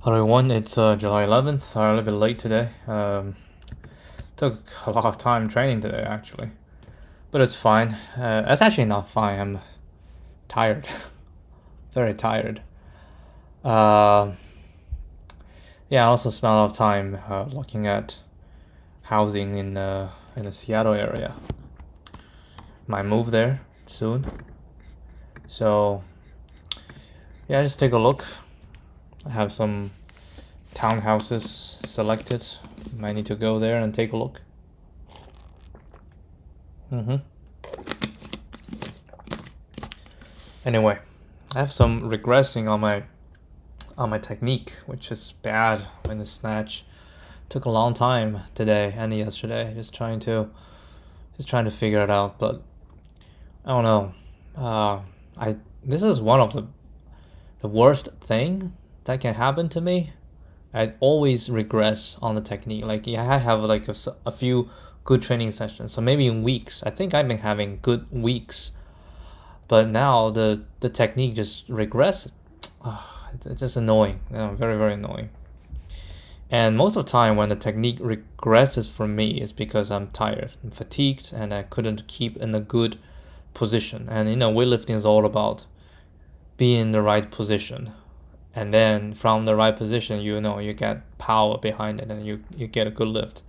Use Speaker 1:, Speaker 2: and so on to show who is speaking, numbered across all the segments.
Speaker 1: Hello everyone, it's July 11th, sorry, a little bit late today. Took a lot of time training today actually, but it's fine. It's actually not fine, I'm tired, very tired. Yeah, I also spent a lot of time looking at housing in the Seattle area. Might move there soon, so yeah, just take a look. I have some townhouses selected. Might need to go there and take a look. Anyway, I have some regressing on my technique, which is bad in the snatch. Took a long time today and yesterday, just trying to figure it out. But I don't know. This is one of the worst thing that can happen to me. I always regress on the technique. Like, yeah, I have like a few good training sessions, so maybe in weeks. I think I've been having good weeks, but now the technique just regresses. It's just annoying. Very, very annoying. And most of the time when the technique regresses for me, it's because I'm tired, I'm fatigued, and I couldn't keep in a good position. And weightlifting is all about being in the right position. And then from the right position, you get power behind it, and you get a good lift.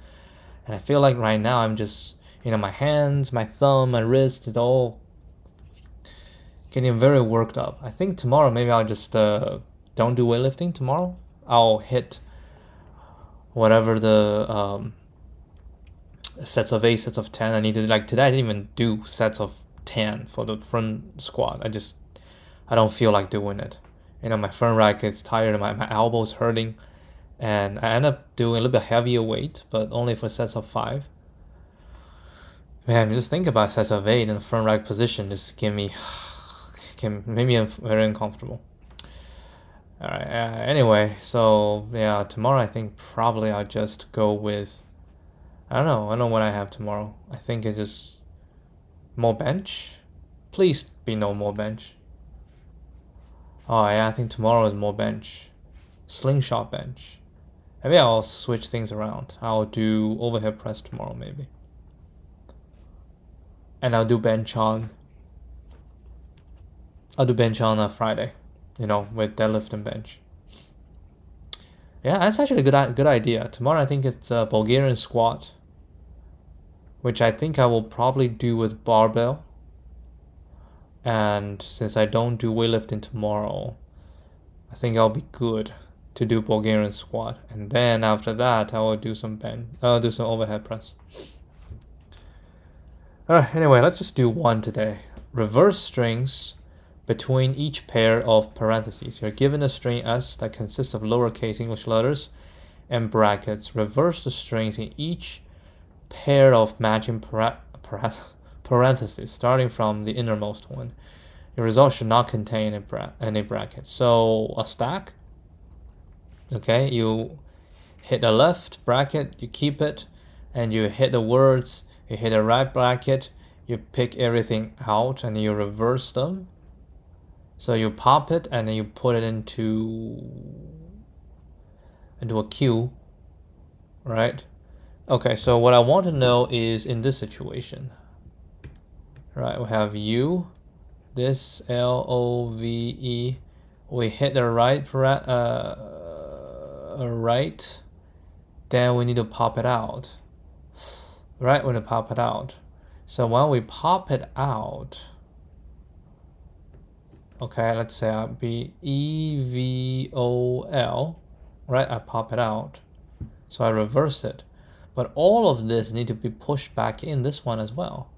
Speaker 1: And I feel like right now I'm just, my hands, my thumb, my wrist, it's all getting very worked up. I think tomorrow maybe I'll just don't do weightlifting tomorrow. I'll hit whatever the sets of 8, sets of 10 I need to do. Like today I didn't even do sets of 10 for the front squat. I don't feel like doing it. My front rack is tired, my elbow's hurting, and I end up doing a little bit heavier weight, but only for sets of 5. Man, just think about sets of 8 in the front rack position. Just maybe I'm very uncomfortable. All right. Anyway, so yeah, tomorrow I think probably I'll just go with. I don't know what I have tomorrow. I think it's just more bench. Please be no more bench. Oh yeah, I think tomorrow is more bench. Slingshot bench. Maybe I'll switch things around. I'll do overhead press tomorrow maybe. And I'll do bench on a Friday, with deadlift and bench. Yeah, that's actually a good idea. Tomorrow I think it's a Bulgarian squat, which I think I will probably do with barbell. And since I don't do weightlifting tomorrow, I think I'll be good to do Bulgarian squat. And then after that, I will do some bench. I'll do some overhead press. All right. Anyway, let's just do one today. Reverse strings between each pair of parentheses. You're given a string S that consists of lowercase English letters and brackets. Reverse the strings in each pair of matching parentheses, starting from the innermost one. Your result should not contain any bracket. So a stack. Okay, you hit the left bracket, you keep it, and you hit the words. You hit the right bracket, you pick everything out, and you reverse them. So you pop it and then you put it into a queue, right? Okay, so what I want to know is in this situation, right? We have U, this LOVE. We hit the right, right. Then we need to pop it out, right? We need to pop it out. So when we pop it out, okay, let's say I'll be EVOL, right? I pop it out. So I reverse it. But all of this need to be pushed back in this one as well.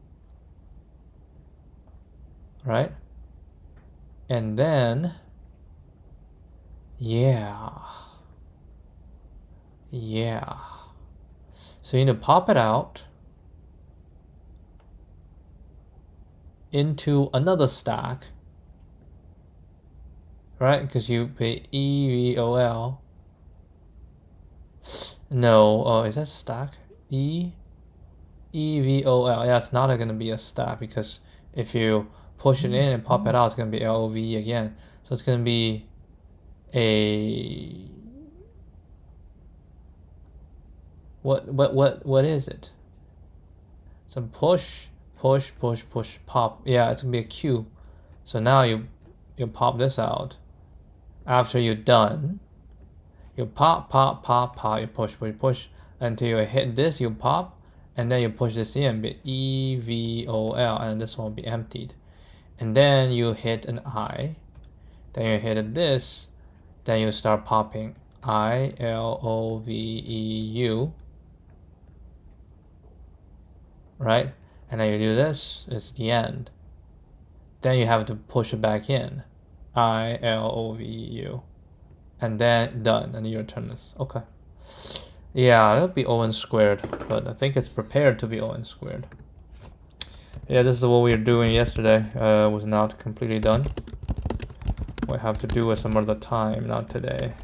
Speaker 1: Right? And then, yeah. So you need to pop it out into another stack, right? Because you pay EVOL. No, is that stack? EVOL. Yeah, it's not gonna be a stack because if you push it in and pop it out, it's gonna be LOVE again. So it's gonna be a What is it? So push, push, push, push, pop. Yeah, it's gonna be a Q. So now you pop this out. After you're done, you pop, pop, pop, pop. You push, push, push until you hit this. You pop, and then you push this in. Be EVOL, and this one will be emptied. And then you hit an I. Then you hit this. Then you start popping ILOVEU. Right? And then you do this, it's the end. Then you have to push it back in. ILOVEU. And then done, and you return this. Okay. Yeah, that'll be O(n) squared, but I think it's prepared to be O(n) squared. Yeah, this is what we were doing yesterday. Was not completely done. We have to do it some other time, not today.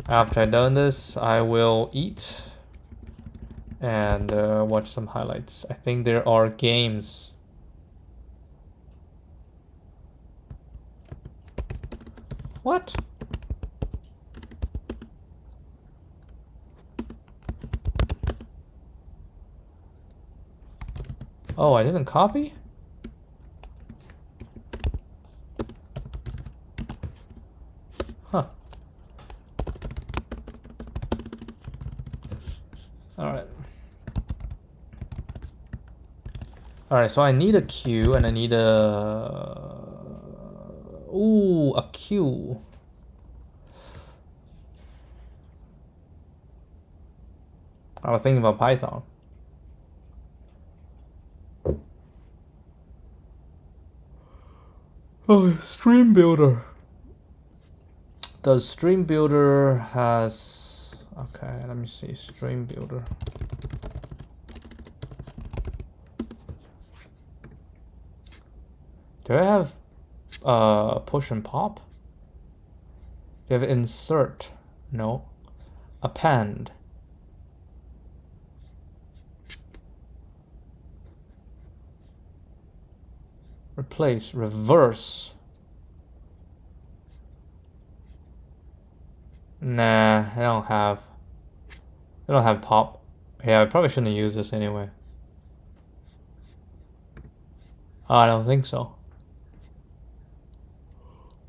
Speaker 1: After I've done this, I will eat and watch some highlights. I think there are games. What? Oh, I didn't copy? Huh. Alright, so I need a Q and I need a... Ooh, a Q. I was thinking about Python. Oh, Stream Builder. Does Stream Builder has... Okay, let me see. Stream Builder. Do I have push and pop? Do I have insert? No. Append. Replace, reverse. Nah, I don't have pop. Yeah, I probably shouldn't use this anyway. I don't think so.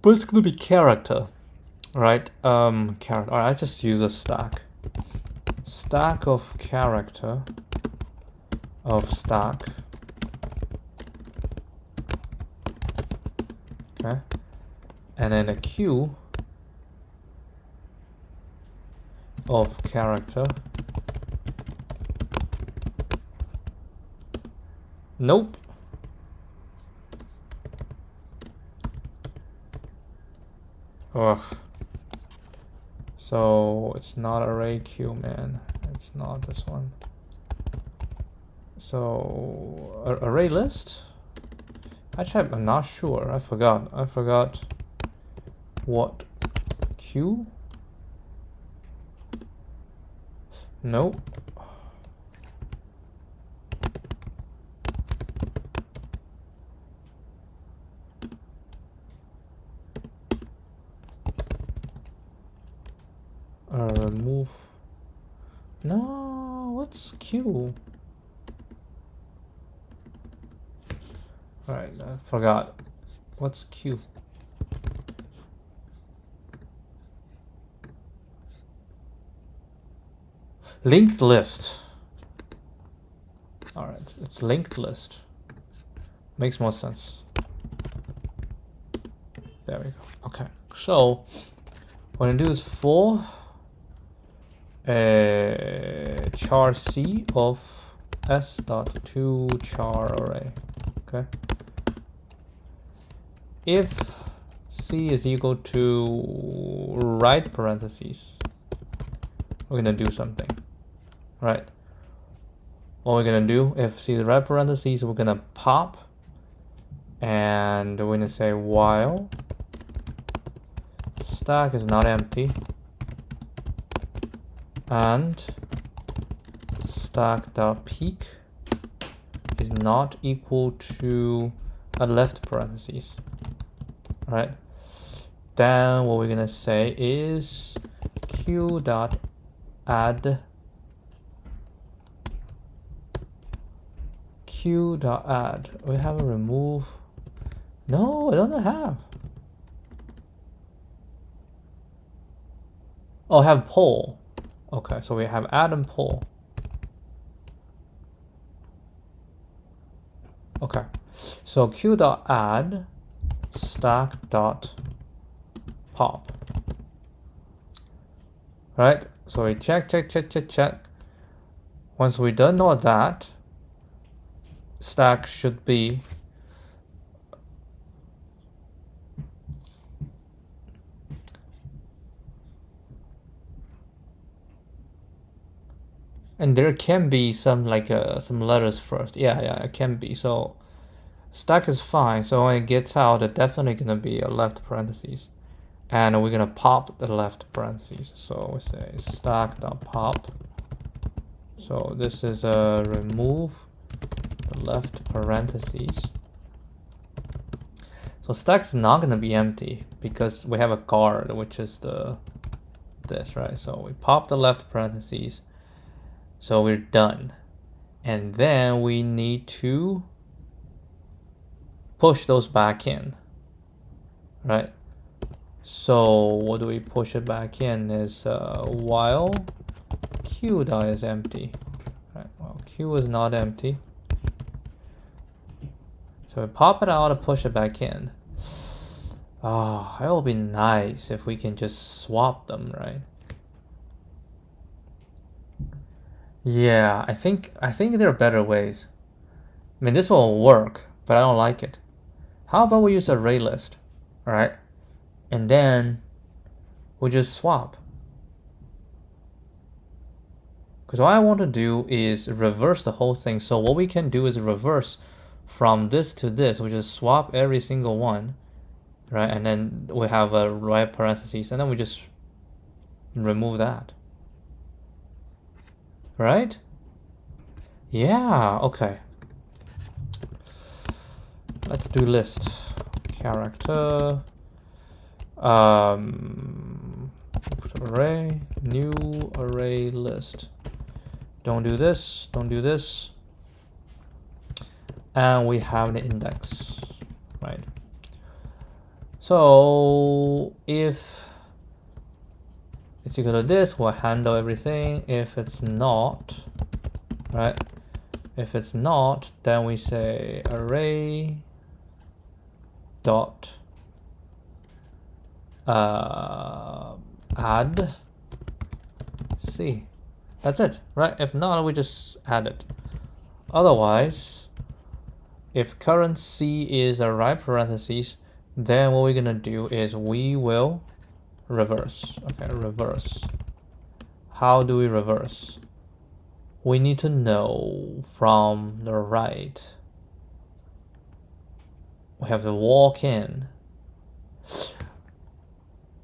Speaker 1: But it's gonna be character, right? Character. Alright, I just use a stack. Stack of character of stack. Okay. And then a queue of character. Nope. Ugh. So it's not array queue, man. It's not this one. So array list? Actually, I'm not sure. I forgot what queue. Nope. Remove. No, what's queue? Alright, I forgot. What's queue? Linked list. Alright, it's linked list. Makes more sense. There we go. Okay, so what I do is for char C of s dot to char array. Okay. If C is equal to right parentheses, we're gonna do something. Right. What we're gonna do, if C is right parentheses, we're gonna pop and we're gonna say while stack is not empty and stack.peak is not equal to a left parentheses. Right? Then what we're gonna say is q.add q.add. We have a remove. No, it doesn't have. Oh, have pull. Okay, so we have add and pull. Okay, so q.add stack.pop. Right, so we check. Once we done all that, stack should be and there can be some like some letters first. Yeah, it can be. So stack is fine. So when it gets out, it's definitely gonna be a left parentheses, and we're gonna pop the left parentheses. So we say stack.pop. So this is a remove the left parentheses. So stack's not gonna be empty because we have a guard, which is this, right? So we pop the left parentheses. So we're done. And then we need to push those back in, right? So what do we push it back in is while q dot is empty, right? Well, q is not empty. So we pop it out and push it back in. Oh, it will be nice if we can just swap them, right? Yeah, I think there are better ways. I mean, this will work, but I don't like it. How about we use array list, right? And then we just swap. Because what I want to do is reverse the whole thing. So what we can do is reverse from this to this. We just swap every single one, right? And then we have a right parentheses, and then we just remove that. Right? Yeah, okay. Let's do list. Character. Array. New array list. Don't do this. Don't do this. And we have the index. Right? So if it's equal to this, we'll handle everything. If it's not, right? If it's not, then we say array dot add C. That's it, right? If not, we just add it. Otherwise, if current C is a right parentheses, then what we're gonna do is we will reverse. Okay, reverse. How do we reverse? We need to know from the right. We have to walk in.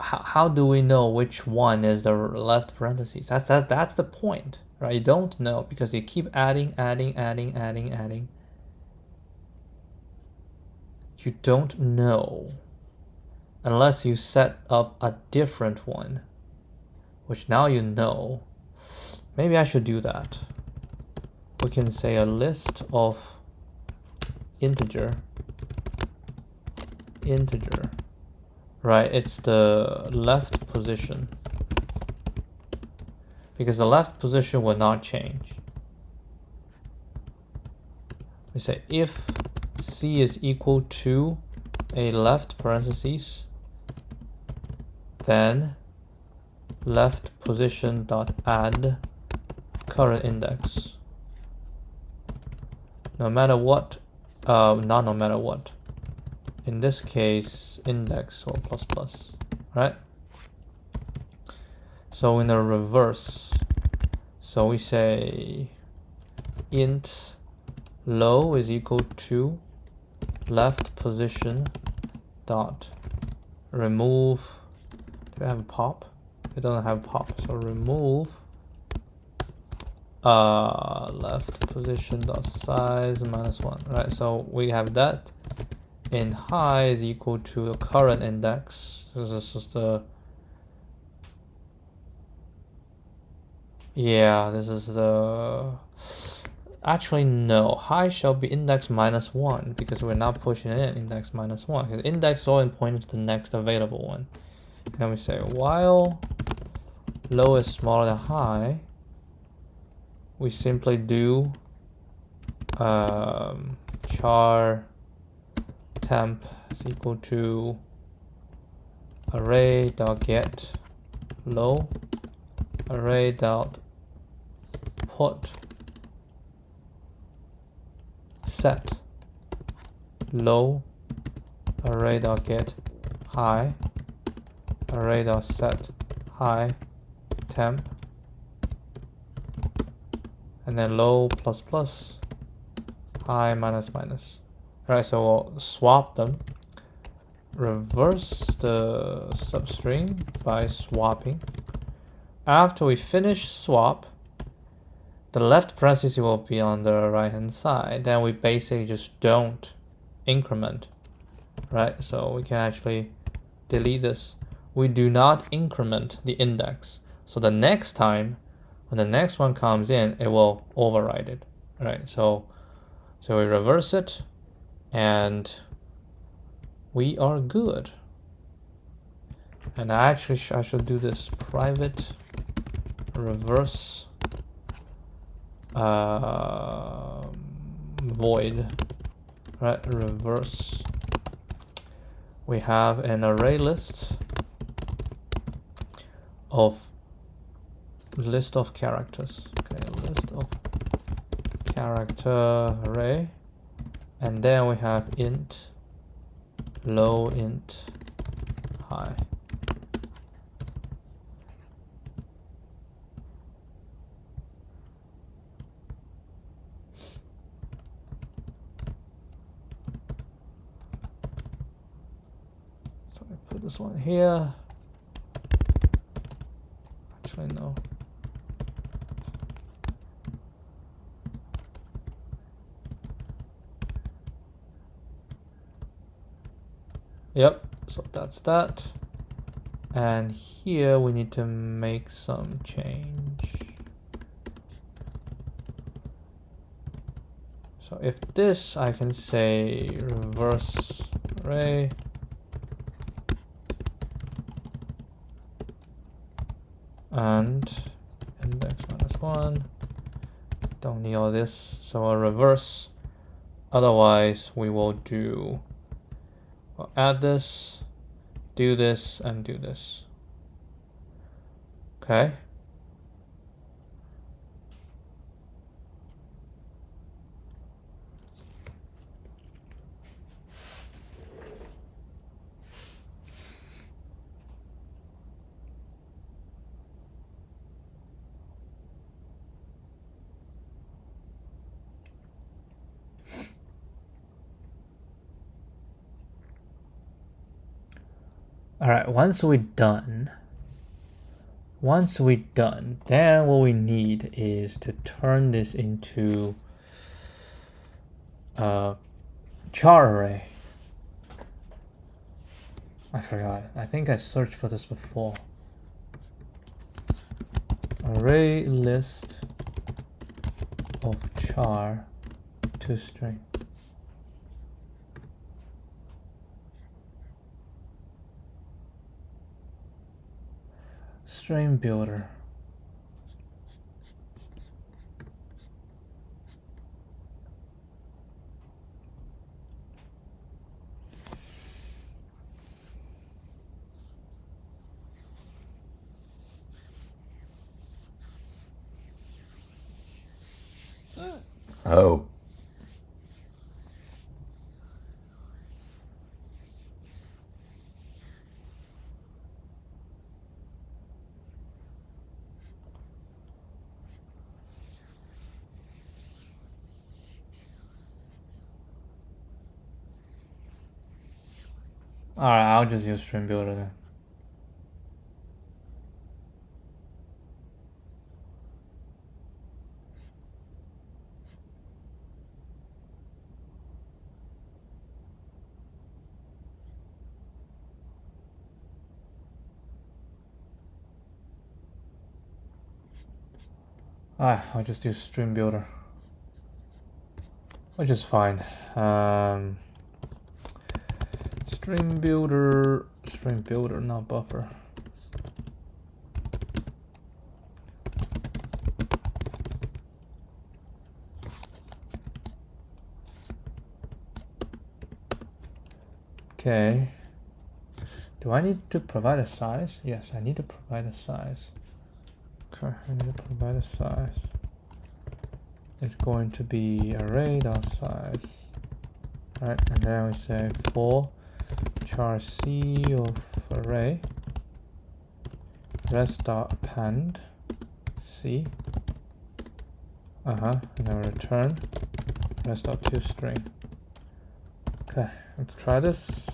Speaker 1: How do we know which one is the left parentheses? That's the point, right? You don't know because you keep adding. You don't know unless you set up a different one, which now you know. Maybe I should do that. We can say a list of integer, right? It's the left position because the left position will not change. We say if C is equal to a left parentheses, then left position dot add current index. No matter what, not no matter what. In this case, index or plus plus, right? So in the reverse, so we say int low is equal to left position dot remove. Do we have a pop? It doesn't have pop, so remove left position dot size -1, right? So we have that. In high is equal to the current index. This is just the this is the Actually, no. High shall be index -1 because we're not pushing in index -1. Because index always points to the next available one. And then we say while low is smaller than high, we simply do char temp is equal to array dot get low array dot put set low array dot get high array dot set high temp, and then low plus plus high minus minus. Right, so we'll swap them, reverse the substring by swapping. After we finish swap, the left parenthesis will be on the right hand side. Then we basically just don't increment, right? So we can actually delete this. We do not increment the index. So the next time, when the next one comes in, it will override it, right? So we reverse it, and we are good. And actually, I should do this private reverse void, right? Reverse. We have an array list of characters. Okay, list of character array, and then we have int low, int high. So I put this one here. Actually, no. Yep, so that's that. And here we need to make some change. So if this, I can say reverse array and index -1. Don't need all this, so I'll reverse. Otherwise, we will do, we'll add this, do this, and do this. Okay. All right, once we're done, then what we need is to turn this into a char array. I forgot. I think I searched for this before. Array list of char to string. String builder.
Speaker 2: Oh.
Speaker 1: Alright, I'll just use string builder then. Alright, I'll just use string builder. which is fine. String builder, not buffer. Okay. Do I need to provide a size? Yes, I need to provide a size. Okay, I need to provide a size. It's going to be array.size. Right, and then we say for char c of array res.append c. And then return res.toString. Okay, let's try this.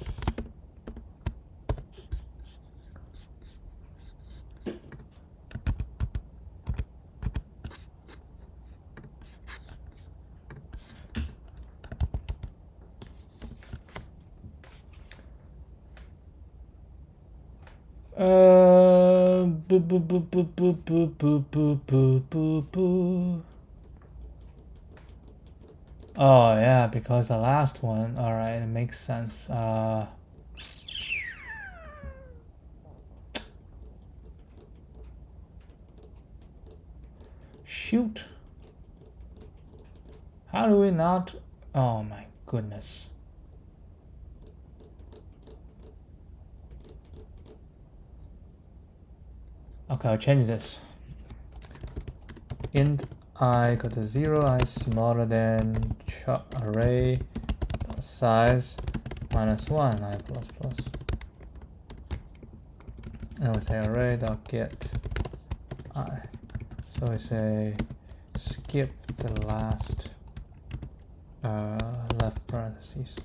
Speaker 1: Boo, boo, boo, boo, boo, boo, boo, boo, boo, boo. Oh yeah, because the last one. All right, it makes sense. Shoot. How do we not? Oh my goodness. Okay, I'll change this. Int I equal to 0, I smaller than array size -1, I plus plus. And we say array dot get I. So we say skip the last left parentheses.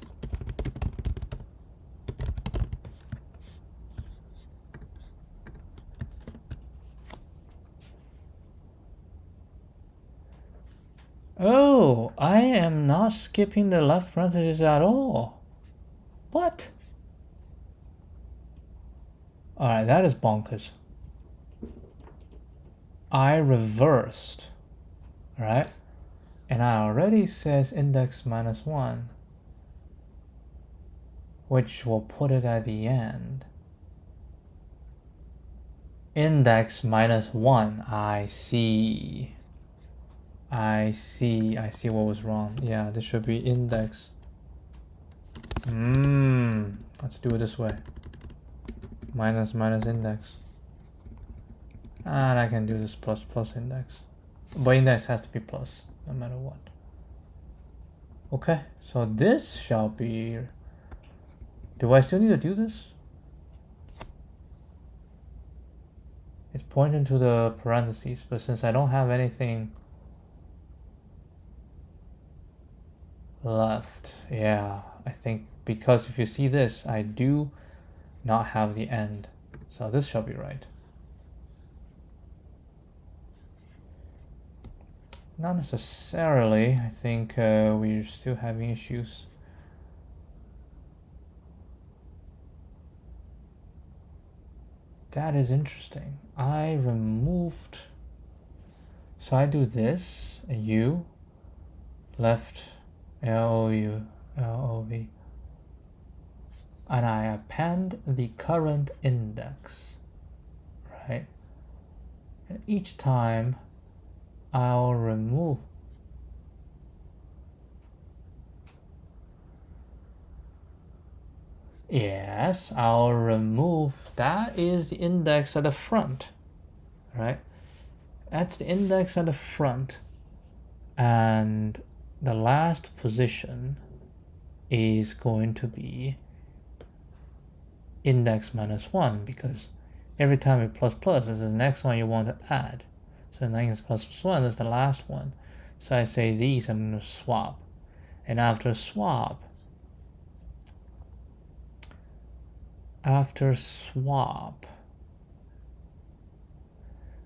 Speaker 1: Oh, I am not skipping the left parentheses at all. What? Alright, that is bonkers. I reversed, right? And I already says index -1, which will put it at the end. Index -1, I see. I see what was wrong. Yeah, this should be index. Let's do it this way. Minus index. And I can do this plus index. But index has to be plus, no matter what. Okay, so this shall be... Do I still need to do this? It's pointing to the parentheses, but since I don't have anything left, yeah, I think because if you see this, I do not have the end. So this shall be right. Not necessarily. I think we're still having issues. That is interesting. I removed... So I do this, U, left, LOU, LOV. And I append the current index, right? And each time I'll remove. Yes, I'll remove. That is the index at the front, right? That's the index at the front. And the last position is going to be index -1 because every time you plus is the next one you want to add. So 9 is +1 is the last one. So I say these, I'm going to swap. And after swap,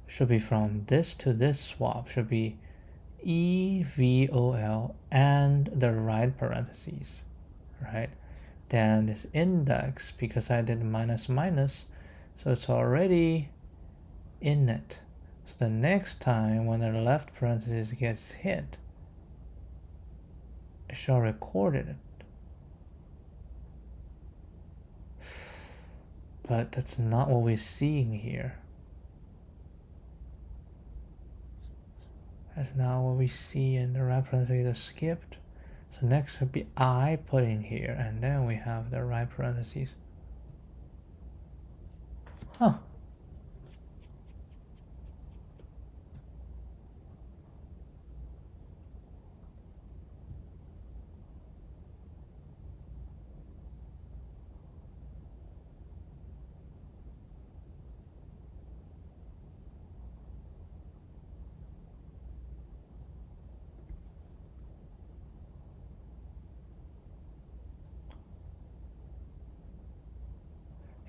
Speaker 1: should be from this to this swap, should be EVOL and the right parentheses, right? Then this index, because I did minus, so it's already in it. So the next time when the left parenthesis gets hit, shall record it. But that's not what we're seeing here. That's not what we see in the right parentheses skipped. So next would be I putting here, and then we have the right parentheses. Huh.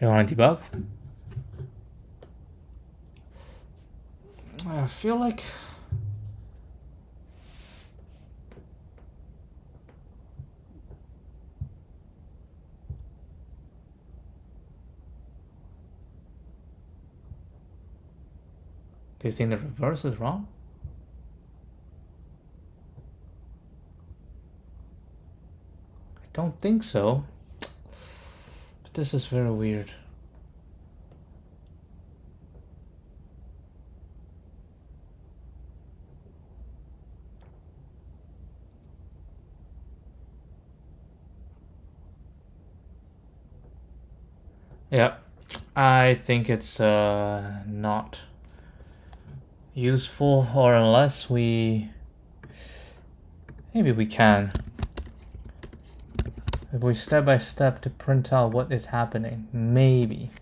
Speaker 1: You want to debug? I feel like do you think the reverse is wrong? I don't think so. But this is very weird. Yeah, I think it's not useful, or unless maybe we can. If we step by step to print out what is happening, maybe.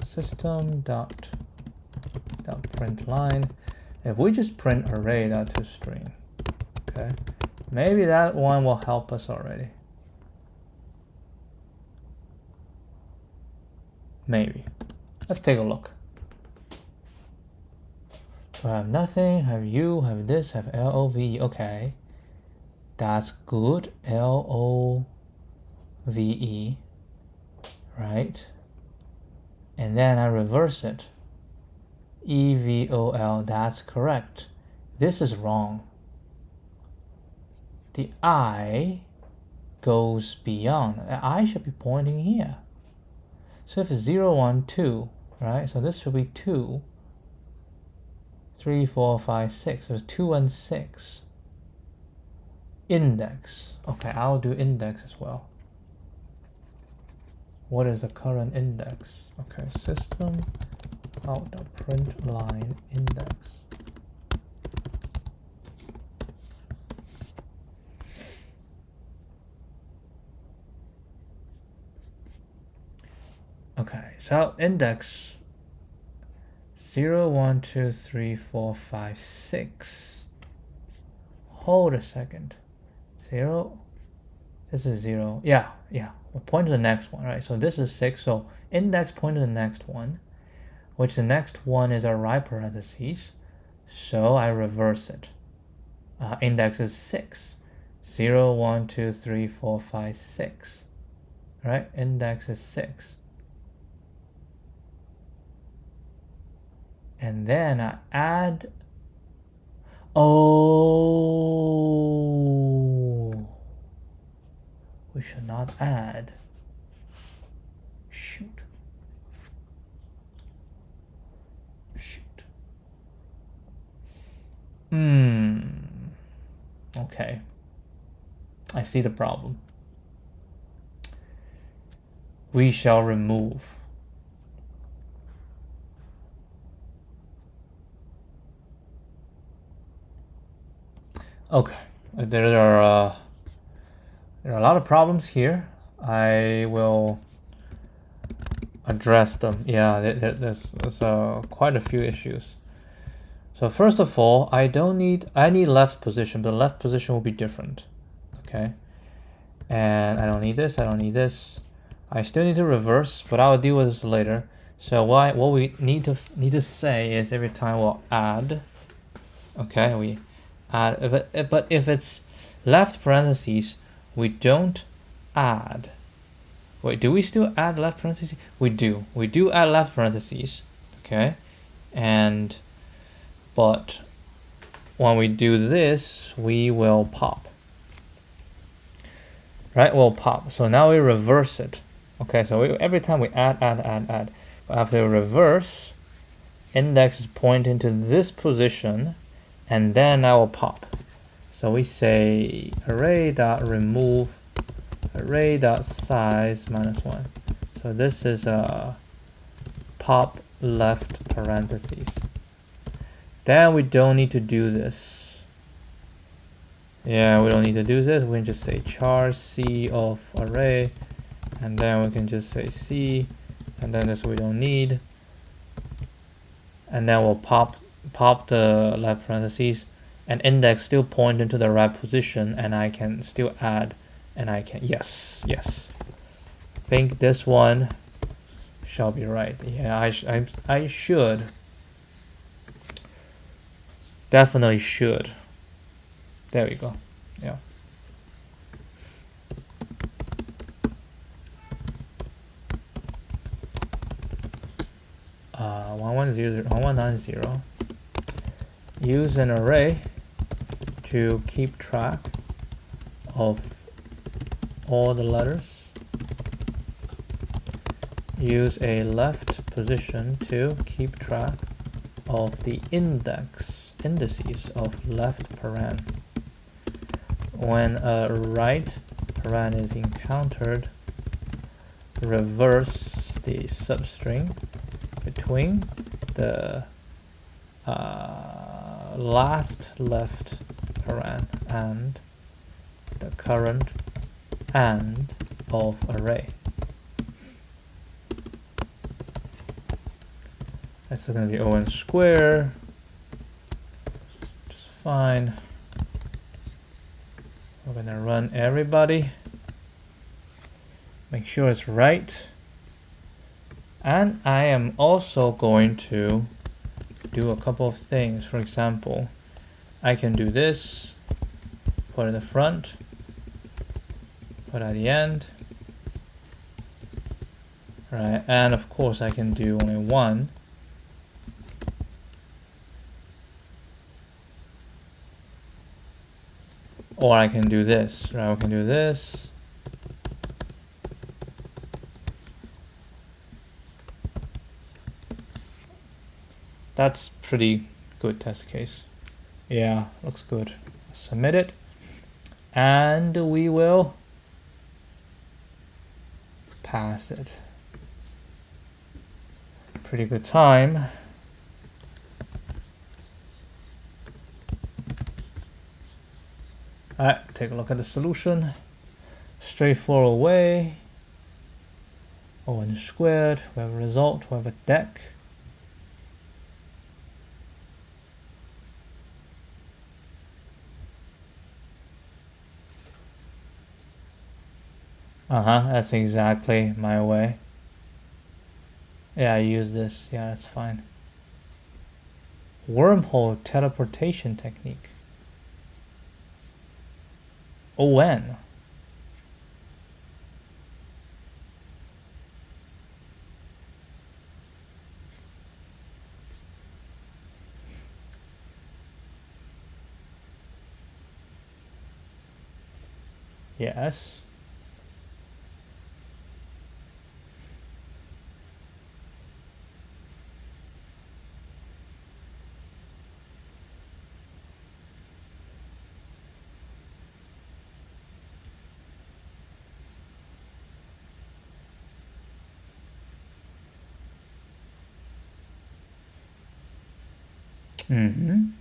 Speaker 1: System.println. If we just print array.toString, okay, maybe that one will help us already. Maybe. Let's take a look. So I have nothing, have you, have this, have LOVE. Okay. That's good. LOVE. Right? And then I reverse it. EVOL. That's correct. This is wrong. The I goes beyond. The I should be pointing here. So if it's 0, 1, 2, right? So this should be 2, 3, 4, 5, 6. So 2 and 6. Index. Okay, I'll do index as well. What is the current index? Okay, system out.println index. Okay, so index 0, 1, 2, 3, 4, 5, 6. Hold a second. 0. This is 0. Yeah. We'll point to the next one, right? So this is 6. So index point to the next one, which the next one is our right parentheses. So I reverse it. Index is 6. 0, 1, 2, 3, 4, 5, 6. Right? Index is 6. And then I add. Oh, we should not add. Shoot. Okay. I see the problem. We shall remove. Okay, there are a lot of problems here. I will address them. Yeah, there's quite a few issues. So first of all, I need left position. The left position will be different. Okay, and I don't need this. I don't need this. I still need to reverse, but I'll deal with this later. So what we need to say is every time we'll add. Okay, we add, but if it's left parentheses, we don't add. Wait, do we still add left parentheses? We do add left parentheses. Okay, but when we do this, we will pop. right, will pop. So now we reverse it. Okay, so every time we add. But after we reverse, index is pointing to this position, and then I will pop. So we say array.remove array.size -1. So this is a pop left parentheses. Then we don't need to do this. Yeah, we don't need to do this. We can just say char C of array, and then we can just say C, and then this we don't need. And then we'll pop the left parentheses, and index still pointing to the right position, and I can still add, and I can, yes. I think this one shall be right. Yeah, I should. Definitely should. There we go. Yeah. Uh, 1190. Use an array to keep track of all the letters. Use a left position to keep track of the indices of left paren. When a right paren is encountered, reverse the substring between the last left paren and the current and of array. That's going to be O(n) square, which is fine. We're going to run everybody. Make sure it's right. And I am also going to do a couple of things. For example, I can do this, put in the front, put at the end. Right, and of course I can do only one. Or I can do this, right? We can do this. That's pretty good test case. Yeah, looks good. Submit it. And we will pass it. Pretty good time. Alright, take a look at the solution. Straightforward way. O(n) squared. We have a result. We have a deck. That's exactly my way. Yeah, I use this. Yeah, that's fine. Wormhole teleportation technique. O(n). Yes. Mm-hmm.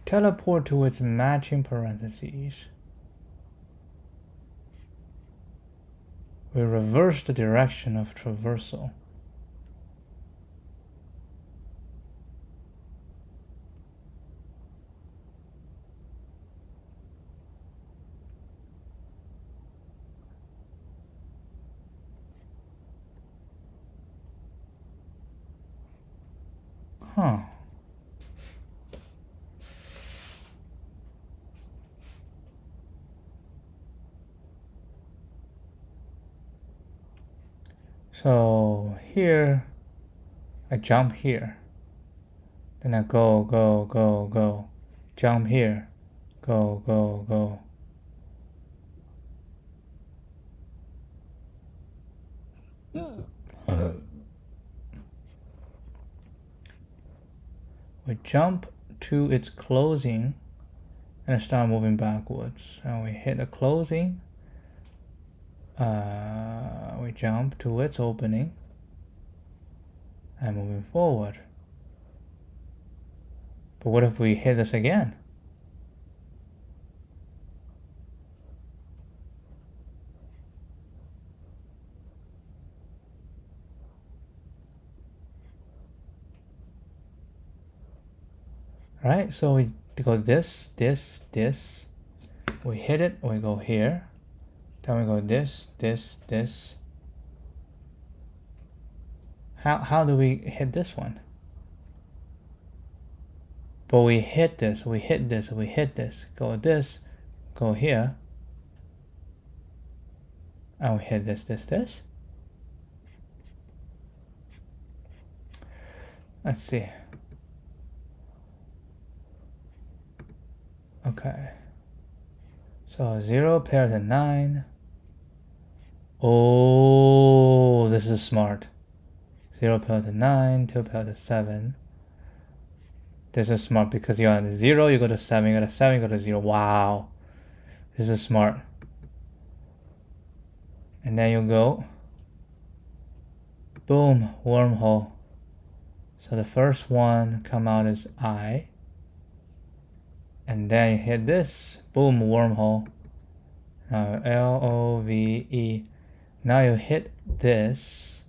Speaker 1: Teleport to its matching parentheses. We reverse the direction of traversal. Huh. So here, I jump here. Then I go, go, go, go. Jump here. Go, go, go. We jump to its closing and start moving backwards. And we hit the closing. We jump to its opening and moving forward. But what if we hit this again? Right, so we go this, this, this. We hit it, we go here. Then we go this, this, this. How do we hit this one? But we hit this, we hit this, we hit this. Go this, go here. And we hit this, this, this. Let's see. Okay. So 0 paired to 9. Oh, this is smart. 0 paired to 9, 2 paired to 7. This is smart because you're on 0, you go to 7, you go to 7, you go to 0. Wow. This is smart. And then you go. Boom, wormhole. So the first one come out is I. And then you hit this. Boom, wormhole. Now LOVE. Now you hit this.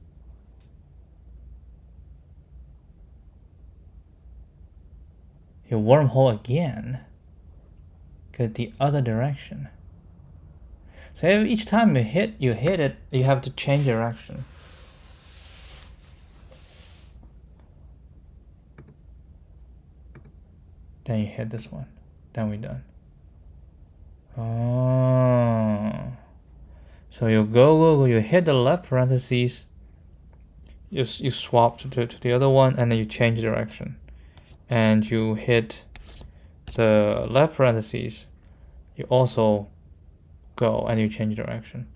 Speaker 1: You wormhole again. Go the other direction. So each time you hit it, you have to change direction. Then you hit this one. Then we're done. Oh. So you go, you hit the left parentheses. You swap to the other one, and then you change direction. And you hit the left parentheses. You also go and you change direction.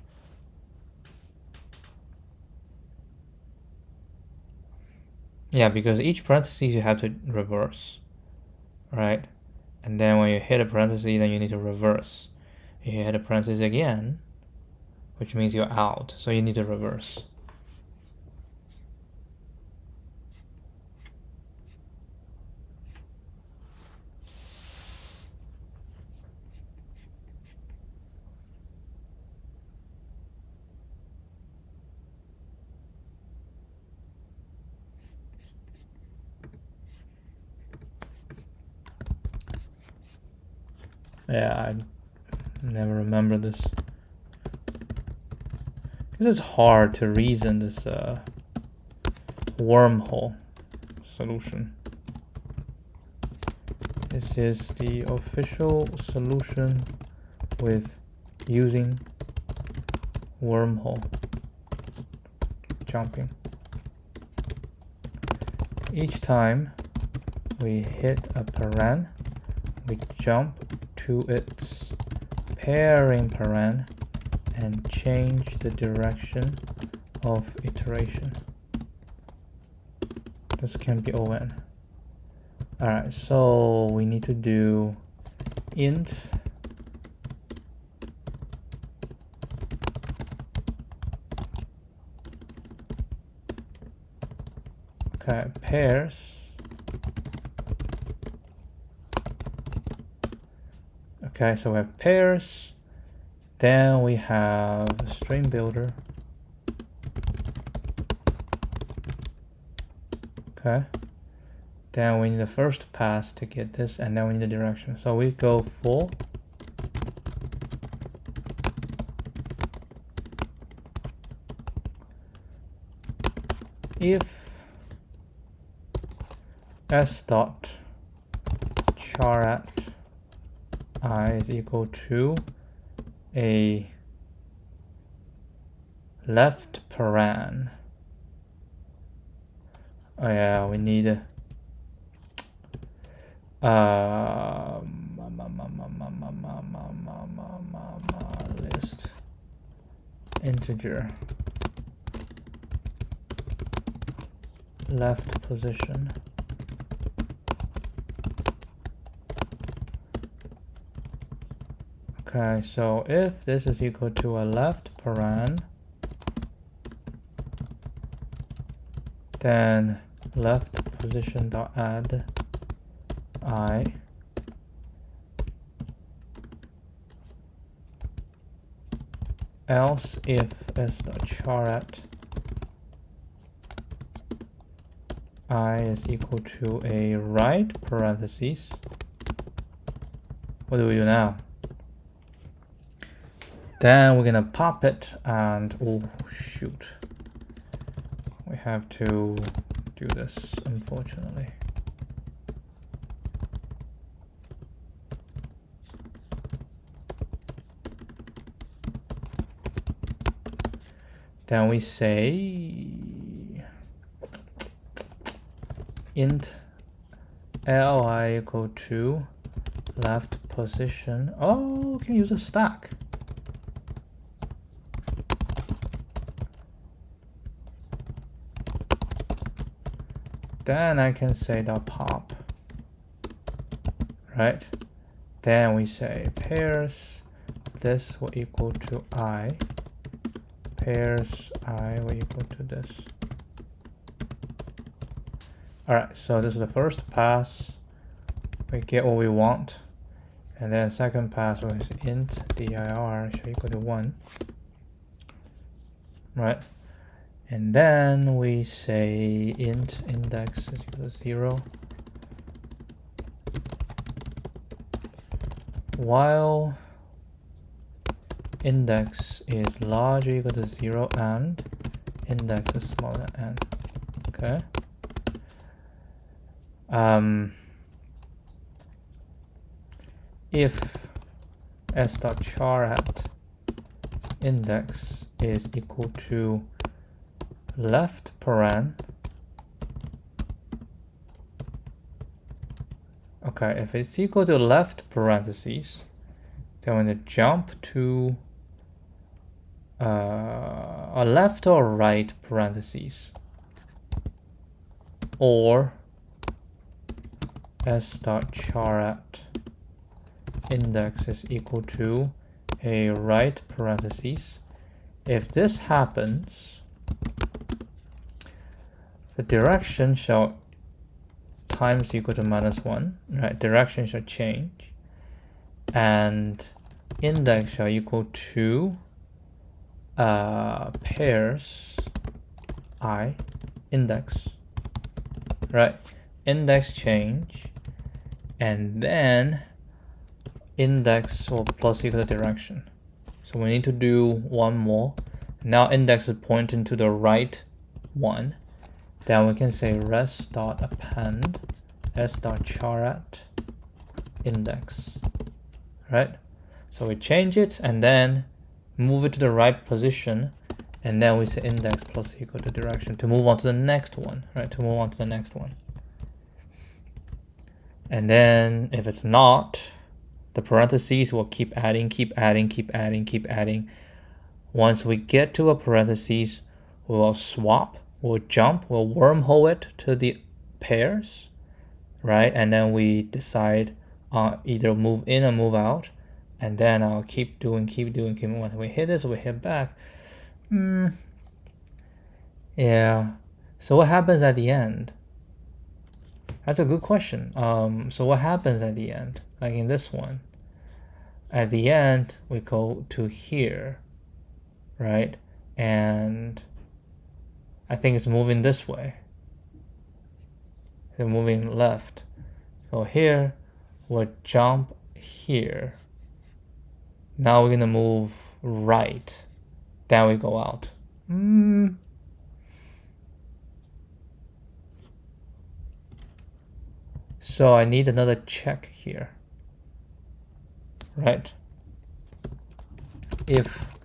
Speaker 1: Yeah, because each parentheses you have to reverse, right? And then when you hit a parenthesis, then you need to reverse. You hit a parenthesis again, which means you're out, so you need to reverse. Yeah, I never remember this. Because it's hard to reason this wormhole solution. This is the official solution with using wormhole jumping. Each time we hit a paren, we jump to its pairing paren and change the direction of iteration. This can be ON. Alright, so we need to do int pairs. Okay, so we have pairs. Then we have string builder. Okay. Then we need the first pass to get this, and then we need the direction. So we go full. If s dot char at I is equal to a left paren. Oh yeah, we need list integer left position. Okay, so if this is equal to a left paren, then left position dot add I else if s dot char at I is equal to a right parentheses. What do we do now? Then we're gonna pop it and oh shoot, we have to do this unfortunately. Then we say int li equal to left position. Oh, can use a stack. Then I can say dot pop, right? Then we say pairs this will equal to I, pairs I will equal to this. Alright, so this is the first pass. We get what we want. And then second pass was int dir should equal to 1. Right? And then we say int index is equal to 0. While index is larger equal to 0 and index is smaller than n. Okay. If s dot char at index is equal to left paren, okay, if it's equal to left parentheses, then when it jump to a left or right parentheses, or s dot char at index is equal to a right parentheses. If this happens, the direction shall times equal to -1, right? Direction shall change, and index shall equal to pairs I index, right? Index change, and then index will plus equal to direction. So we need to do one more. Now index is pointing to the right one. Then we can say res dot append s dot char at index, right? So we change it and then move it to the right position, and then we say index plus equal to direction to move on to the next one, right? To move on to the next one. And then if it's not, the parentheses will keep adding, keep adding, keep adding, keep adding. Once we get to a parentheses, we will swap, we'll jump, we'll wormhole it to the pairs, right? And then we decide either move in or move out. And then I'll keep doing. Once we hit this, we hit back. Yeah. So what happens at the end? That's a good question. So what happens at the end? Like in this one, at the end we go to here, right? And I think it's moving this way. It's moving left. So here we'll jump here. Now we're gonna move right. Then we go out. So I need another check here, right? If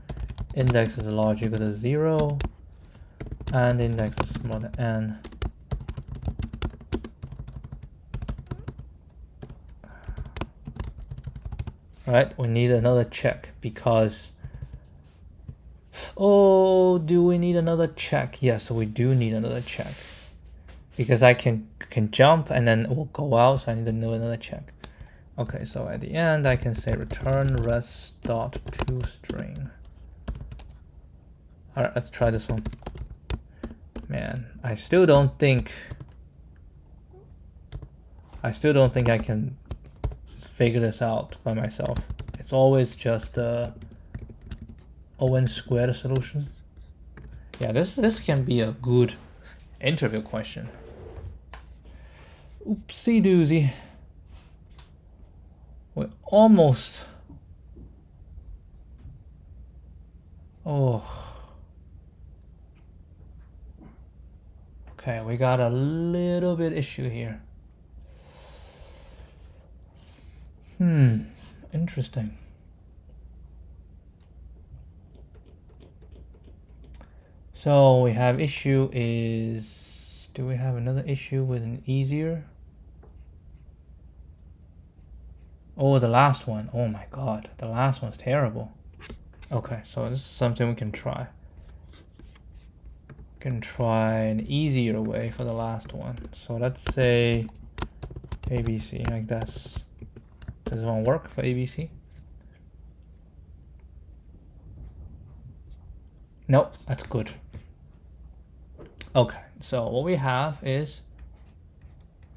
Speaker 1: index is large equal to 0 and index is smaller than n, right? We need another check because, oh, do we need another check? Yes, we do need another check because I can jump and then it will go out, so I need to know another check. Okay, so at the end I can say return res.toString. All right, let's try this one. Man, I still don't think I can figure this out by myself. It's always just the O(n) squared solution. Yeah, this can be a good interview question. Oopsie doozy. We're almost. Oh. Okay, we got a little bit issue here. Interesting. So we have issue is, do we have another issue with an easier? Oh, the last one. Oh my god, the last one's terrible. Okay, so this is something we can try. We can try an easier way for the last one. So let's say ABC like this. Does this one work for ABC? Nope, that's good. Okay, so what we have is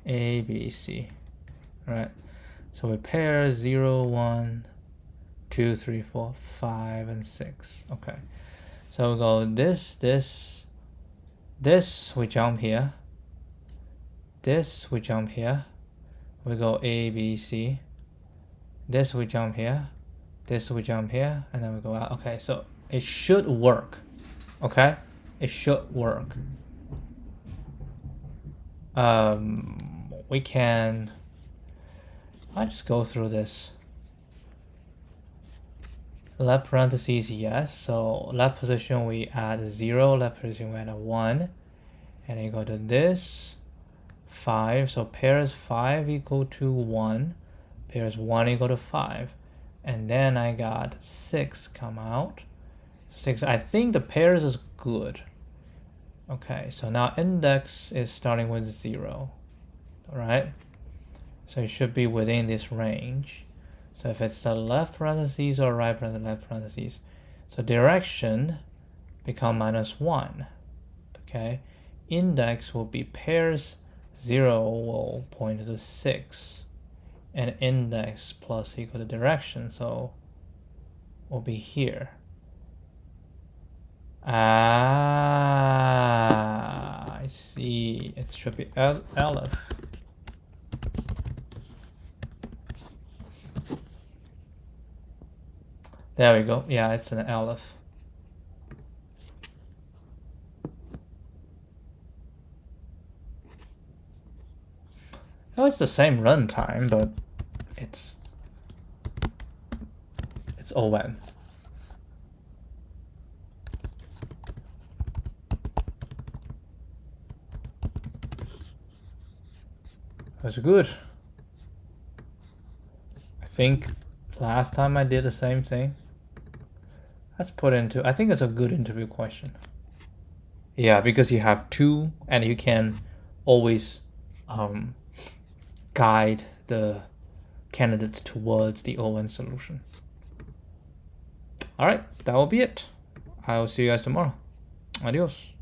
Speaker 1: ABC, right? So we pair 0, 1, 2, 3, 4, 5, and 6. Okay, so we go this, we jump here. This, we jump here. We go A, B, C. This, we jump here. This, we jump here. And then we go out. Okay, so it should work. Okay, it should work. We can. I'll just go through this. Left parentheses, yes. So left position we add 0, left position we add a 1. And you go to this 5. So pairs 5 equal to 1. Pairs 1 equal to 5. And then I got 6 come out. 6. I think the pairs is good. Okay, so now index is starting with 0. Alright? So it should be within this range. So if it's the left parentheses or right parentheses, left parentheses. So direction become -1. Okay? Index will be pairs 0 will point to 6. And index plus equal to direction. So will be here. Ah, I see. It should be Aleph. There we go. Yeah, it's an Aleph. Oh, it's the same runtime, but it's O(n). That's good. I think last time I did the same thing. Let's put into, I think it's a good interview question. Yeah, because you have 2 and you can always guide the candidates towards the O(n) solution. All right, that will be it. I will see you guys tomorrow. Adios.